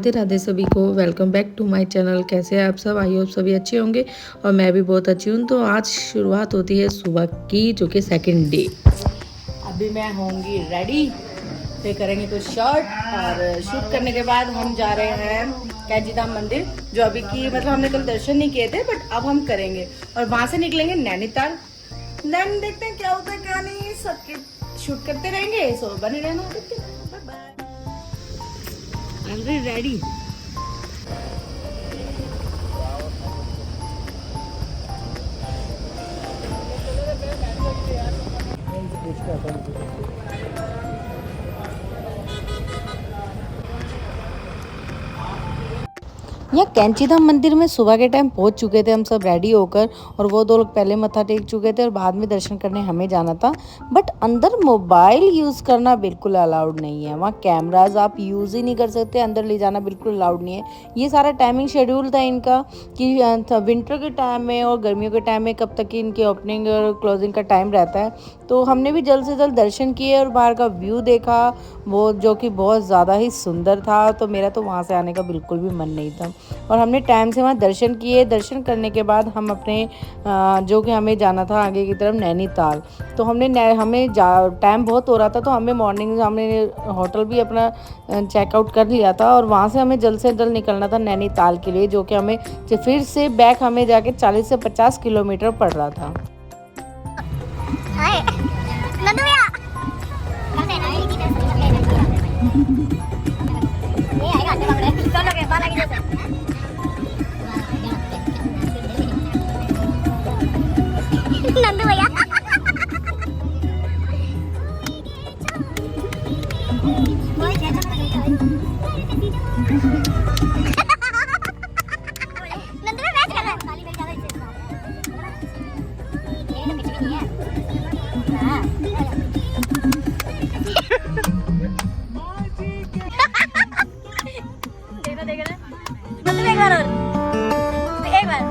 राधे राधे सभी को। Welcome back to my channel. कैसे हैं आप सब? आई होप सभी अच्छे होंगे और मैं भी बहुत अच्छी हूँ। तो आज शुरुआत होती है सुबह की, जो कि सेकंड डे। अभी मैं होंगी रेडी, फिर करेंगे कुछ शॉट और शूट करने के बाद हम जा रहे हैं कैंची धाम मंदिर, जो अभी की मतलब हमने कल दर्शन नहीं किए थे, बट अब हम करेंगे और वहाँ से निकलेंगे नैनीताल। देन देखते हैं क्या होता है क्या नहीं, सबके शूट करते रहेंगे। सो बने रहना, देखते हैं। Already ready. यहाँ कैंची धाम मंदिर में सुबह के टाइम पहुँच चुके थे हम सब रेडी होकर, और वो दो लोग पहले मत्था टेक चुके थे और बाद में दर्शन करने हमें जाना था। बट अंदर मोबाइल यूज़ करना बिल्कुल अलाउड नहीं है। वहाँ कैमराज आप यूज़ ही नहीं कर सकते, अंदर ले जाना बिल्कुल अलाउड नहीं है। ये सारा टाइमिंग शेड्यूल था इनका कि विंटर के टाइम में और गर्मियों के टाइम में कब तक की इनकी ओपनिंग और क्लोजिंग का टाइम रहता है। तो हमने भी जल्द से जल्द दर्शन किए और बाहर का व्यू देखा, वो जो कि बहुत ज़्यादा ही सुंदर था। तो मेरा तो वहाँ से आने का बिल्कुल भी मन नहीं था और हमने टाइम से वहाँ दर्शन किए। दर्शन करने के बाद हम अपने जो कि हमें जाना था आगे की तरफ नैनीताल। तो हमें टाइम बहुत हो रहा था, तो हमें मॉर्निंग हमने होटल भी अपना चेकआउट कर लिया था और वहाँ से हमें जल्द से जल्द निकलना था नैनीताल के लिए, जो कि हमें फिर से बैक हमें जाके 40 से 50 किलोमीटर पड़ रहा था। नंदू भैया नंदू में मैच कर रहा है। काली बेल ज्यादा इज्जत ये तो कुछ भी नहीं है। हां देखो ना नंदू एक बार और एक बार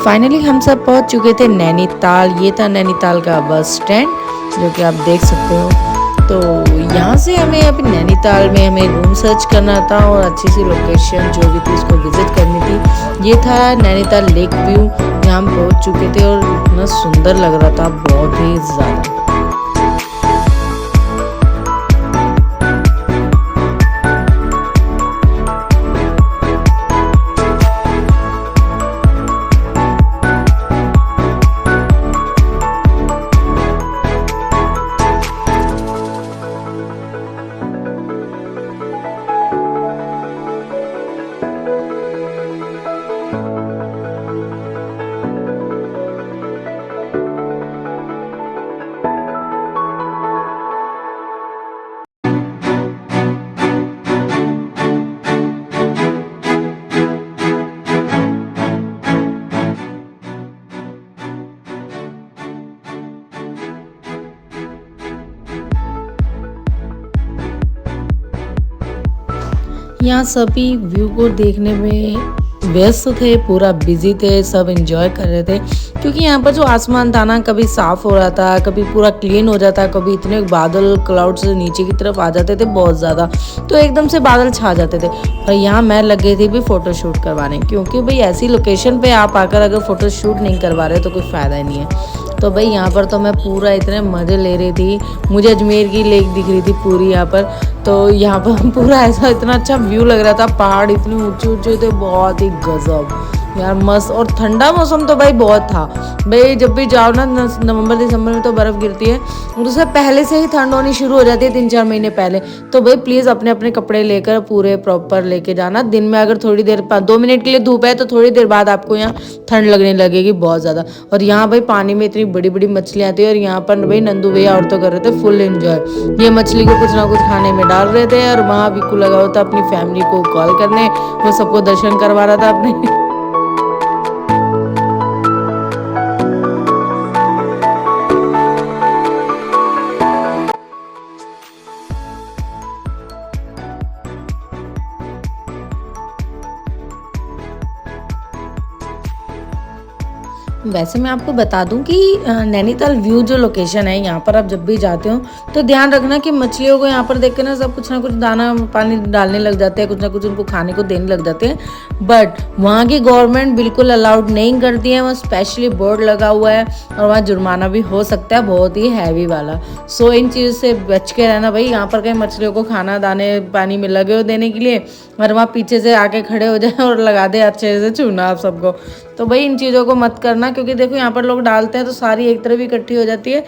फाइनली हम सब पहुंच चुके थे नैनीताल। ये था नैनीताल का बस स्टैंड जो कि आप देख सकते हो। तो यहाँ से हमें अभी नैनीताल में हमें रूम सर्च करना था और अच्छी सी लोकेशन जो भी थी उसको विजिट करनी थी। ये था नैनीताल लेक व्यू, यहाँ हम पहुँच चुके थे और इतना सुंदर लग रहा था, बहुत ही ज़्यादा। यहाँ सभी व्यू को देखने में व्यस्त थे, पूरा बिजी थे, सब एंजॉय कर रहे थे क्योंकि यहाँ पर जो आसमान था ना, कभी साफ हो रहा था, कभी पूरा क्लीन हो जाता, कभी इतने बादल क्लाउड से नीचे की तरफ आ जाते थे बहुत ज़्यादा, तो एकदम से बादल छा जाते थे। और यहाँ मैं लग गई थी भी फ़ोटो शूट करवाने, क्योंकि भाई ऐसी लोकेशन पे आप आकर अगर फ़ोटो शूट नहीं करवा रहे तो कोई फ़ायदा ही नहीं है। तो भाई यहाँ पर तो मैं पूरा इतने मज़े ले रही थी, मुझे अजमेर की लेक दिख रही थी पूरी यहाँ पर। तो यहाँ पर पूरा ऐसा इतना अच्छा व्यू लग रहा था, पहाड़ इतने ऊंचे ऊंचे थे, बहुत ही गजब यार, मस्त। और ठंडा मौसम तो भाई बहुत था। भाई जब भी जाओ ना नवंबर दिसंबर में तो बर्फ़ गिरती है, उससे पहले से ही ठंड होनी शुरू हो जाती है 3-4 महीने पहले। तो भाई प्लीज़ अपने अपने कपड़े लेकर पूरे प्रॉपर लेके जाना। दिन में अगर थोड़ी देर 2 मिनट के लिए धूप है तो थोड़ी देर बाद आपको यहाँ ठंड लगने लगेगी बहुत ज़्यादा। और यहाँ भाई पानी में इतनी बड़ी बड़ी मछलियाँ थी और यहाँ पर भाई नंदू भैया और तो कर रहे थे फुल एंजॉय। ये मछली को कुछ ना कुछ खाने में डाल रहे थे और वहाँ बिल्कु लगा हुआ था अपनी फैमिली को कॉल करने, वो सबको दर्शन करवा रहा था अपने। वैसे मैं आपको बता दूं कि नैनीताल व्यू जो लोकेशन है, यहाँ पर आप जब भी जाते हो तो ध्यान रखना कि मछलियों को यहाँ पर देख के ना सब कुछ ना कुछ दाना पानी डालने लग जाते हैं, कुछ ना कुछ उनको खाने को देने लग जाते हैं। बट वहाँ की गवर्नमेंट बिल्कुल अलाउड नहीं करती है, वहाँ स्पेशली बोर्ड लगा हुआ है और वहाँ जुर्माना भी हो सकता है, बहुत ही हैवी वाला। सो इन चीज़ से बच के रहना भाई। यहाँ पर कहीं मछलियों को खाना दाने पानी में लगे हो देने के लिए और वहाँ पीछे से आके खड़े हो जाए और लगा दे अच्छे से चूना आप सबको, तो भाई इन चीज़ों को मत करना। क्योंकि देखो यहाँ पर लोग डालते हैं तो सारी एक तरफ इकट्ठी हो जाती है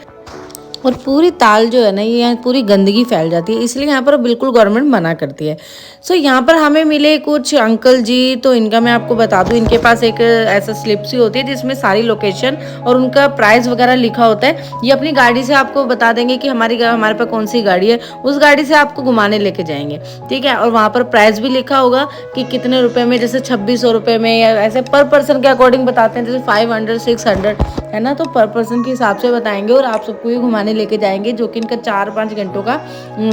और पूरी ताल जो है ना, ये यहाँ पूरी गंदगी फैल जाती है, इसलिए यहाँ पर बिल्कुल गवर्नमेंट मना करती है। सो यहाँ पर हमें मिले कुछ अंकल जी, तो इनका मैं आपको बता दूँ, इनके पास एक ऐसा स्लिप सी होती है जिसमें सारी लोकेशन और उनका प्राइस वगैरह लिखा होता है। ये अपनी गाड़ी से आपको बता देंगे कि हमारे पास कौन सी गाड़ी है, उस गाड़ी से आपको घुमाने लेके जाएंगे, ठीक है। और वहाँ पर प्राइस भी लिखा होगा कि कितने रुपए में, जैसे 2600 रुपये में, या ऐसे पर पर्सन के अकॉर्डिंग बताते हैं, जैसे 500 600 है ना, तो पर पर्सन के हिसाब से बताएंगे और आप सबको ये घुमाने लेके जाएंगे, जो कि इनका 4-5 घंटों का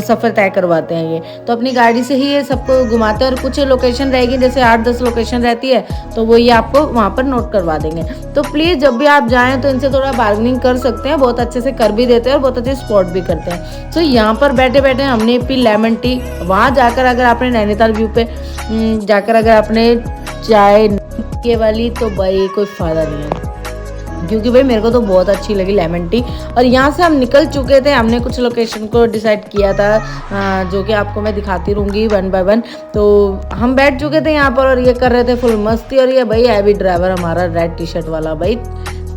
सफ़र तय करवाते हैं ये। तो अपनी गाड़ी से ही ये सबको घुमाते हैं और कुछ लोकेशन रहेगी, जैसे 8-10 लोकेशन रहती है, तो वो ये आपको वहाँ पर नोट करवा देंगे। तो प्लीज़ जब भी आप जाएँ तो इनसे थोड़ा बार्गेनिंग कर सकते हैं, बहुत अच्छे से कर भी देते हैं और बहुत अच्छे स्पॉट भी करते हैं। तो यहाँ पर बैठे बैठे हमने पी लेमन टी। वहाँ जाकर अगर आपने नैनीताल व्यू पे जाकर अगर आपने चाय के वाली, तो भाई कोई फ़ायदा नहीं है, क्योंकि भाई मेरे को तो बहुत अच्छी लगी लेमन टी। और यहाँ से हम निकल चुके थे, हमने कुछ लोकेशन को डिसाइड किया था जो कि आपको मैं दिखाती रहूँगी 1 by 1। तो हम बैठ चुके थे यहाँ पर और ये कर रहे थे फुल मस्ती। और ये भाई हैवी ड्राइवर हमारा रेड टी शर्ट वाला भाई,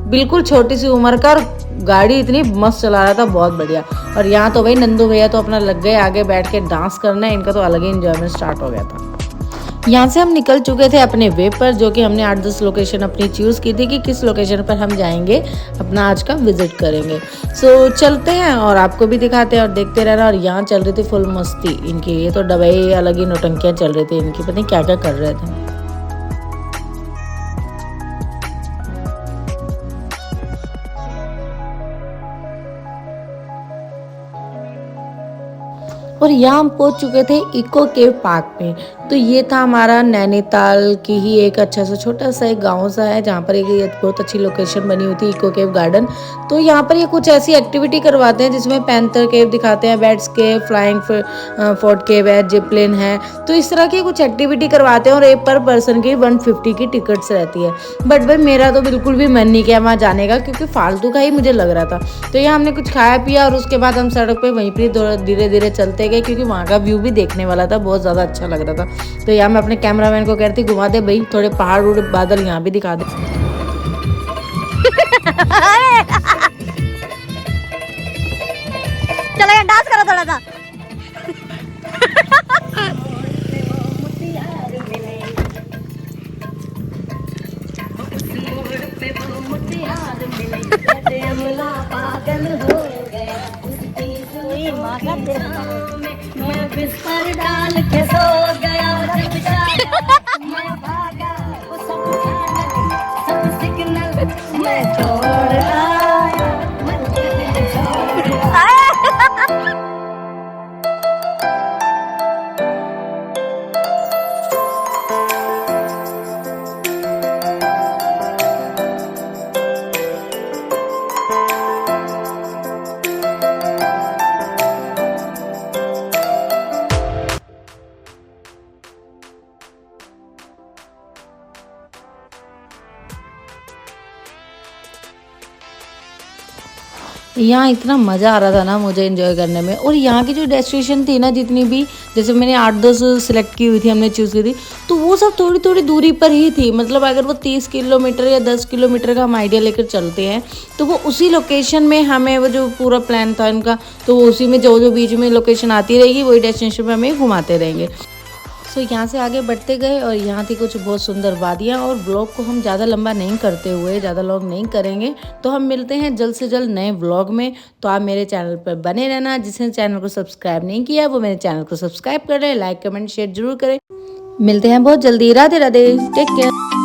बिल्कुल छोटी सी उम्र का और गाड़ी इतनी मस्त चला रहा था, बहुत बढ़िया। और यहाँ तो भाई नंदू भैया तो अपना लग गए आगे बैठ के डांस करना, इनका तो अलग ही इंजॉयमेंट स्टार्ट हो गया था। यहाँ से हम निकल चुके थे अपने वे पर, जो कि हमने 8-10 लोकेशन अपनी चूज़ की थी कि किस लोकेशन पर हम जाएंगे, अपना आज का विजिट करेंगे। सो चलते हैं और आपको भी दिखाते हैं और देखते रहना। और यहाँ चल रही थी फुल मस्ती इनकी, ये तो डबई अलग ही नौटंकियाँ चल रही थी इनकी, पता नहीं क्या क्या कर रहे थे। और यहाँ हम पहुँच चुके थे इको केव पार्क में। तो ये था हमारा नैनीताल की ही एक अच्छा सा छोटा सा एक गांव सा है जहाँ पर एक ये बहुत अच्छी लोकेशन बनी हुई थी, इको केव गार्डन। तो यहाँ पर ये कुछ ऐसी एक्टिविटी करवाते हैं जिसमें पैंथर केव दिखाते हैं, बैट्स केव, फ्लाइंग फोर्ट केव है, जिपलाइन है। तो इस तरह की कुछ एक्टिविटी करवाते हैं और एक पर पर्सन की 150 की टिकट्स रहती है। बट भाई मेरा तो बिल्कुल भी मन नहीं किया वहाँ जाने का, क्योंकि फालतू का ही मुझे लग रहा था। तो यहाँ हमने कुछ खाया पिया और उसके बाद हम सड़क पे वहीं पर धीरे धीरे चलते गए, क्योंकि वहाँ का व्यू भी देखने वाला था, बहुत ज़्यादा अच्छा लग रहा था। तो यहाँ मैं अपने कैमरामैन को कहती घुमा दे भाई, थोड़े पहाड़ उड़ बादल यहाँ भी दिखा दे। चलो यार डांस करो थोड़ा सा। मैं बिस्तर डाल के सो गया, जब जागा मैं भागा, वो सब सब सिग्नल मैं छोड़ आया, मन के दिल छोड़ आया। यहाँ इतना मज़ा आ रहा था ना मुझे एंजॉय करने में। और यहाँ की जो डेस्टिनेशन थी ना, जितनी भी, जैसे मैंने 8-10 सिलेक्ट की हुई थी, हमने चूज़ की थी, तो वो सब थोड़ी थोड़ी दूरी पर ही थी। मतलब अगर वो 30 किलोमीटर या 10 किलोमीटर का हम आइडिया लेकर चलते हैं तो वो उसी लोकेशन में हमें, वो जो पूरा प्लान था इनका, तो वो उसी में जो जो बीच में लोकेशन आती रहेगी वही डेस्टिनेशन में हमें घुमाते रहेंगे। सो यहाँ से आगे बढ़ते गए और यहाँ थी कुछ बहुत सुंदर वादियाँ। और ब्लॉग को हम ज़्यादा लंबा नहीं करते हुए, ज़्यादा लॉन्ग नहीं करेंगे, तो हम मिलते हैं जल्द से जल्द नए व्लॉग में। तो आप मेरे चैनल पर बने रहना। जिसने चैनल को सब्सक्राइब नहीं किया वो मेरे चैनल को सब्सक्राइब करें, लाइक कमेंट शेयर जरूर करें। मिलते हैं बहुत जल्दी। Radhe Radhe, take care.